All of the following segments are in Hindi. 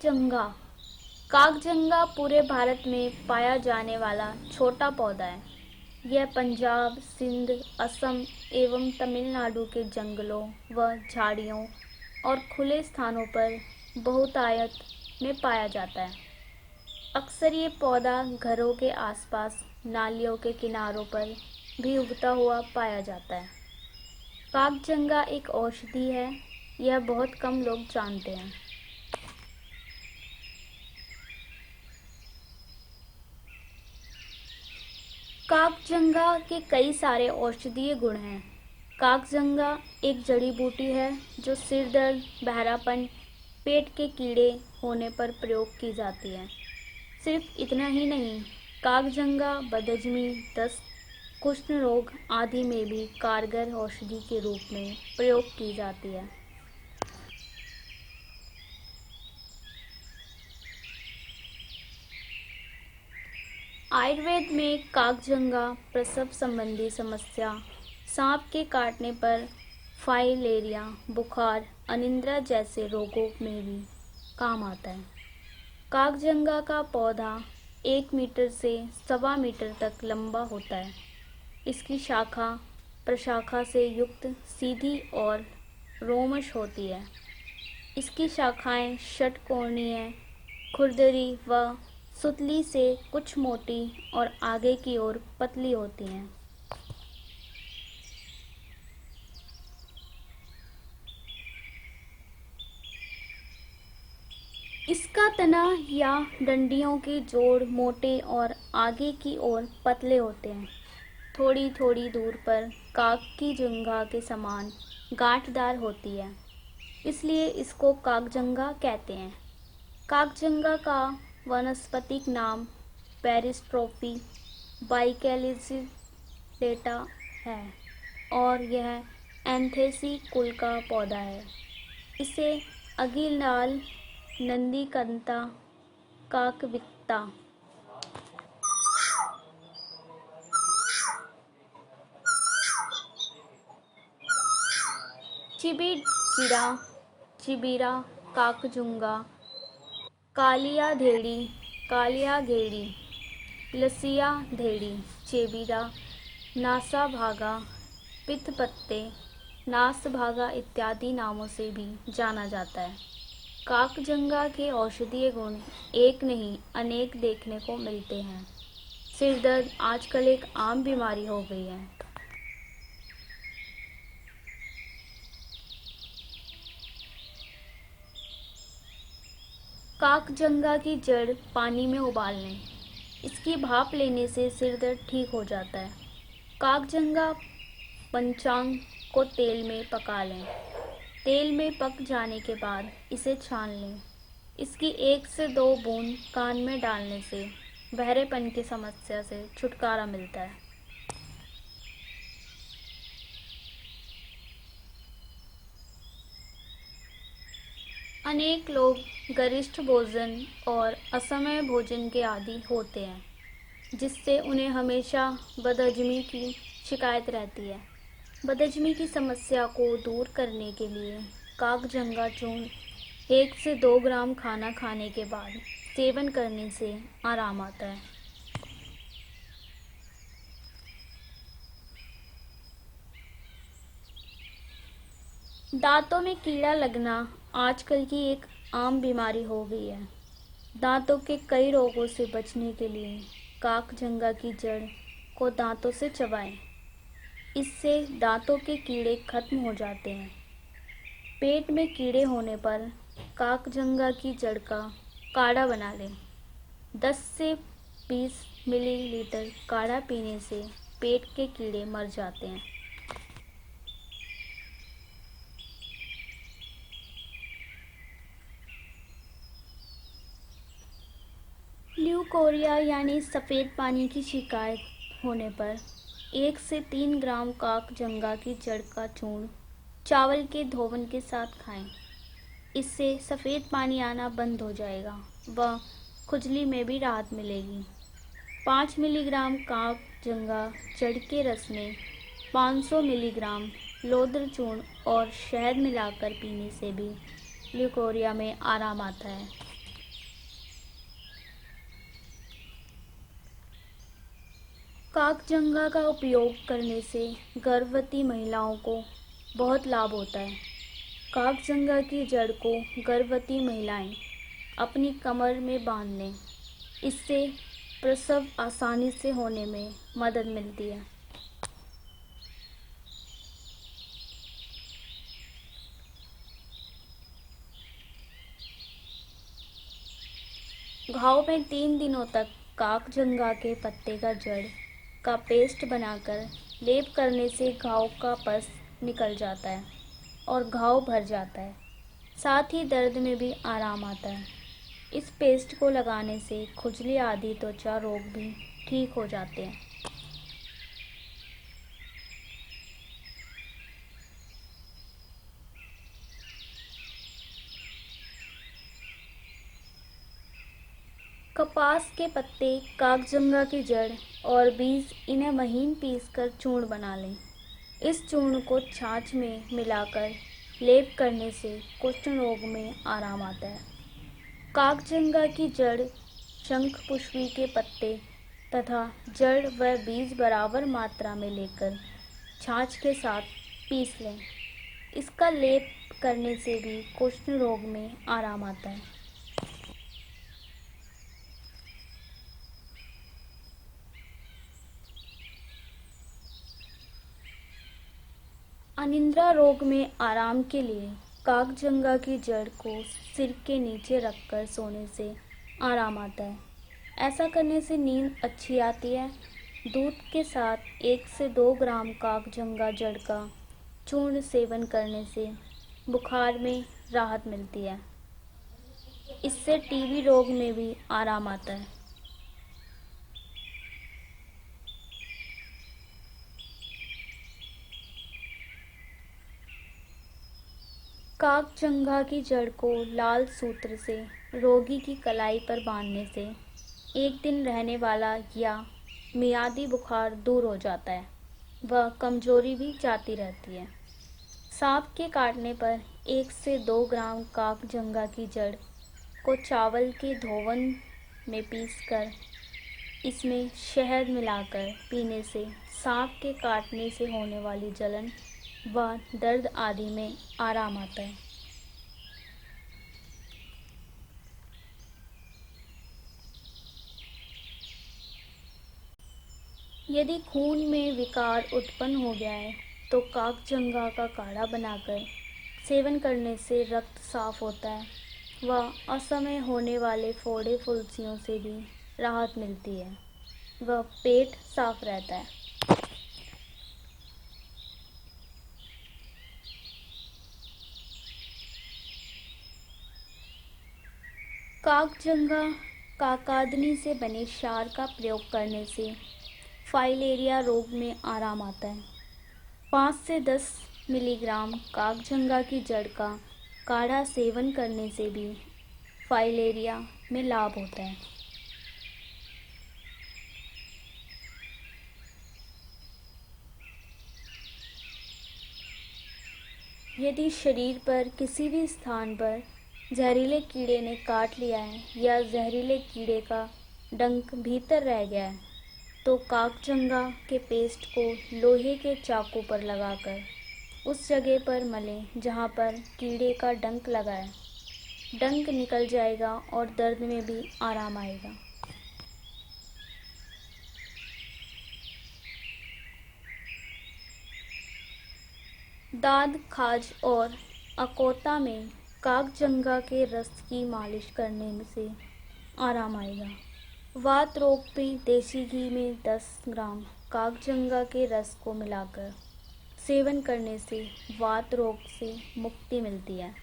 काकजंगा। काकजंगा पूरे भारत में पाया जाने वाला छोटा पौधा है। यह पंजाब, सिंध, असम एवं तमिलनाडु के जंगलों व झाड़ियों और खुले स्थानों पर बहुतायत में पाया जाता है। अक्सर ये पौधा घरों के आसपास, नालियों के किनारों पर भी उगता हुआ पाया जाता है। काकजंगा एक औषधि है, यह बहुत कम लोग जानते हैं। काकजंगा के कई सारे औषधीय गुण हैं। काकजंगा एक जड़ी बूटी है जो सिर दर्द, बहरापन, पेट के कीड़े होने पर प्रयोग की जाती है। सिर्फ इतना ही नहीं, काकजंगा बदहजमी, दस्त, कुष्ठ रोग आदि में भी कारगर औषधि के रूप में प्रयोग की जाती है। आयुर्वेद में काकजंगा प्रसव संबंधी समस्या, सांप के काटने पर फाइलेरिया, बुखार, अनिद्रा जैसे रोगों में भी काम आता है। काकजंगा का पौधा 1 मीटर से 1.25 मीटर तक लंबा होता है। इसकी शाखा प्रशाखा से युक्त सीधी और रोमश होती है। इसकी शाखाएं षटकोणीय, खुरदरी व सुतली से कुछ मोटी और आगे की ओर पतली होती हैं। इसका तना या डंडियों के जोड़ मोटे और आगे की ओर पतले होते हैं। थोड़ी थोड़ी दूर पर काक की जंघा के समान गांठदार होती है, इसलिए इसको काकजंगा कहते हैं। काकजंगा का वानस्पतिक नाम पेरिस्ट्रोफी बाइकैलिजिडेटा है और यह एंथेसी कुल का पौधा है। इसे अगिलाल, नंदीकंता, काकविक्ता, चिबिजिरा, चिबिरा, काकजुंगा, कालिया घेड़ी, लसिया धेड़ी, चेबीरा, नासा भागा, पिथपत्ते, नास भागा इत्यादि नामों से भी जाना जाता है। काकजंगा के औषधीय गुण एक नहीं अनेक देखने को मिलते हैं। सिर दर्द आजकल एक आम बीमारी हो गई है। काकजंगा की जड़ पानी में उबाल लें। इसकी भाप लेने से सिर दर्द ठीक हो जाता है। काकजंगा पंचांग को तेल में पका लें। तेल में पक जाने के बाद इसे छान लें। इसकी 1 से 2 बूंद कान में डालने से बहरेपन की समस्या से छुटकारा मिलता है। अनेक लोग गरिष्ठ भोजन और असमय भोजन के आदी होते हैं, जिससे उन्हें हमेशा बदहजमी की शिकायत रहती है। बदहजमी की समस्या को दूर करने के लिए काकजंगा चूर्ण 1 से 2 ग्राम खाना खाने के बाद सेवन करने से आराम आता है। दांतों में कीड़ा लगना आजकल की एक आम बीमारी हो गई है। दांतों के कई रोगों से बचने के लिए काकजंगा की जड़ को दांतों से चबाएं। इससे दांतों के कीड़े खत्म हो जाते हैं। पेट में कीड़े होने पर काकजंगा की जड़ का काढ़ा बना लें। 10 से 20 मिलीलीटर काढ़ा पीने से पेट के कीड़े मर जाते हैं। ल्यूकोरिया यानी सफ़ेद पानी की शिकायत होने पर 1 से 3 ग्राम काकजंगा की जड़ का चूर्ण चावल के धोवन के साथ खाएं। इससे सफ़ेद पानी आना बंद हो जाएगा व खुजली में भी राहत मिलेगी। 5 मिलीग्राम काकजंगा जड़ के रस में 500 मिलीग्राम लोद्र चूर्ण और शहद मिलाकर पीने से भी ल्यूकोरिया में आराम आता है। काकजंगा का उपयोग करने से गर्भवती महिलाओं को बहुत लाभ होता है। काकजंगा की जड़ को गर्भवती महिलाएं अपनी कमर में बांध लें। इससे प्रसव आसानी से होने में मदद मिलती है। घाव में 3 दिनों तक काकजंगा के पत्ते का जड़ का पेस्ट बनाकर लेप करने से घाव का पस निकल जाता है और घाव भर जाता है। साथ ही दर्द में भी आराम आता है। इस पेस्ट को लगाने से खुजली आदि त्वचा रोग भी ठीक हो जाते हैं। कपास के पत्ते, काकजंगा की जड़ और बीज इन्हें महीन पीसकर चूर्ण बना लें। इस चूर्ण को छाछ में मिलाकर लेप करने से कुष्ठ रोग में आराम आता है। काकजंगा की जड़, शंखपुष्पी के पत्ते तथा जड़ व बीज बराबर मात्रा में लेकर छाछ के साथ पीस लें। इसका लेप करने से भी कुष्ठ रोग में आराम आता है। अनिद्रा रोग में आराम के लिए काकजंगा की जड़ को सिर के नीचे रखकर सोने से आराम आता है। ऐसा करने से नींद अच्छी आती है। दूध के साथ 1 से 2 ग्राम काकजंगा जड़ का चूर्ण सेवन करने से बुखार में राहत मिलती है। इससे टीबी रोग में भी आराम आता है। काकजंगा की जड़ को लाल सूत्र से रोगी की कलाई पर बांधने से 1 दिन रहने वाला या मियादी बुखार दूर हो जाता है। वह कमजोरी भी जाती रहती है। सांप के काटने पर 1 से 2 ग्राम काकजंगा की जड़ को चावल के धोवन में पीसकर इसमें शहद मिलाकर पीने से सांप के काटने से होने वाली जलन व दर्द आदि में आराम आता है। यदि खून में विकार उत्पन्न हो गया है तो काकजंगा का काढ़ा बनाकर सेवन करने से रक्त साफ होता है व असमय होने वाले फोड़े फुंसियों से भी राहत मिलती है व पेट साफ रहता है। काकजंगा काकादनी से बने क्षार का प्रयोग करने से फाइलेरिया रोग में आराम आता है। 5 से 10 मिलीग्राम काकजंगा की जड़ का काढ़ा सेवन करने से भी फाइलेरिया में लाभ होता है। यदि शरीर पर किसी भी स्थान पर जहरीले कीड़े ने काट लिया है या जहरीले कीड़े का डंक भीतर रह गया है तो काकजंगा के पेस्ट को लोहे के चाकू पर लगाकर उस जगह पर मलें जहां पर कीड़े का डंक लगा है। डंक निकल जाएगा और दर्द में भी आराम आएगा। दाद, खाज और अकोता में काकजंगा के रस की मालिश करने से आराम आएगा। वात रोग में देसी घी में 10 ग्राम काकजंगा के रस को मिलाकर सेवन करने से वात रोग से मुक्ति मिलती है।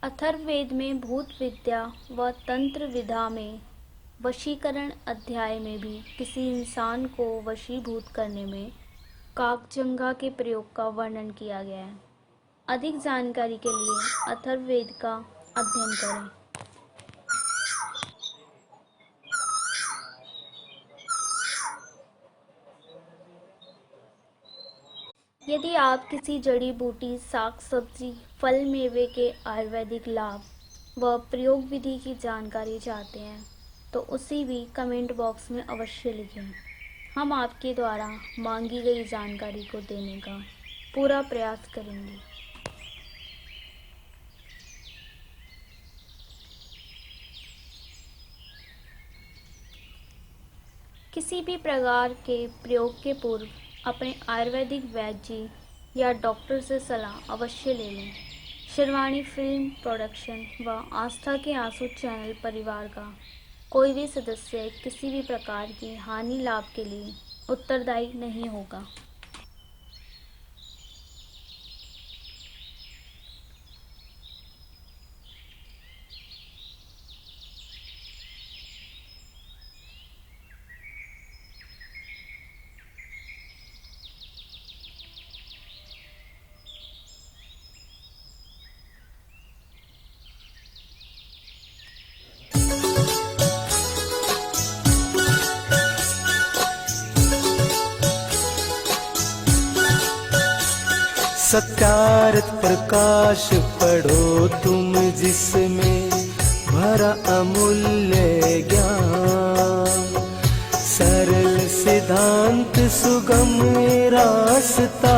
अथर्ववेद में भूत विद्या व तंत्र विद्या में वशीकरण अध्याय में भी किसी इंसान को वशीभूत करने में काकजंगा के प्रयोग का वर्णन किया गया है। अधिक जानकारी के लिए अथर्ववेद का अध्ययन करें। यदि आप किसी जड़ी बूटी, साग सब्जी, फल मेवे के आयुर्वेदिक लाभ व प्रयोग विधि की जानकारी चाहते हैं तो उसी भी कमेंट बॉक्स में अवश्य लिखें। हम आपके द्वारा मांगी गई जानकारी को देने का पूरा प्रयास करेंगे। किसी भी प्रकार के प्रयोग के पूर्व अपने आयुर्वेदिक वैद्य या डॉक्टर से सलाह अवश्य ले लें। शेरवानी फिल्म प्रोडक्शन व आस्था के आंसू चैनल परिवार का कोई भी सदस्य किसी भी प्रकार की हानि लाभ के लिए उत्तरदायी नहीं होगा। सत्यार्थ प्रकाश पढ़ो तुम जिसमें भरा अमूल्य ज्ञान। सरल सिद्धांत सुगम रास्ता,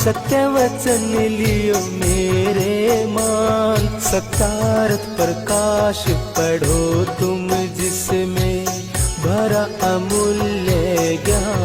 सत्य वचन लियो मेरे मान। सत्यार्थ प्रकाश पढ़ो तुम जिसमें भरा अमूल्य ज्ञान।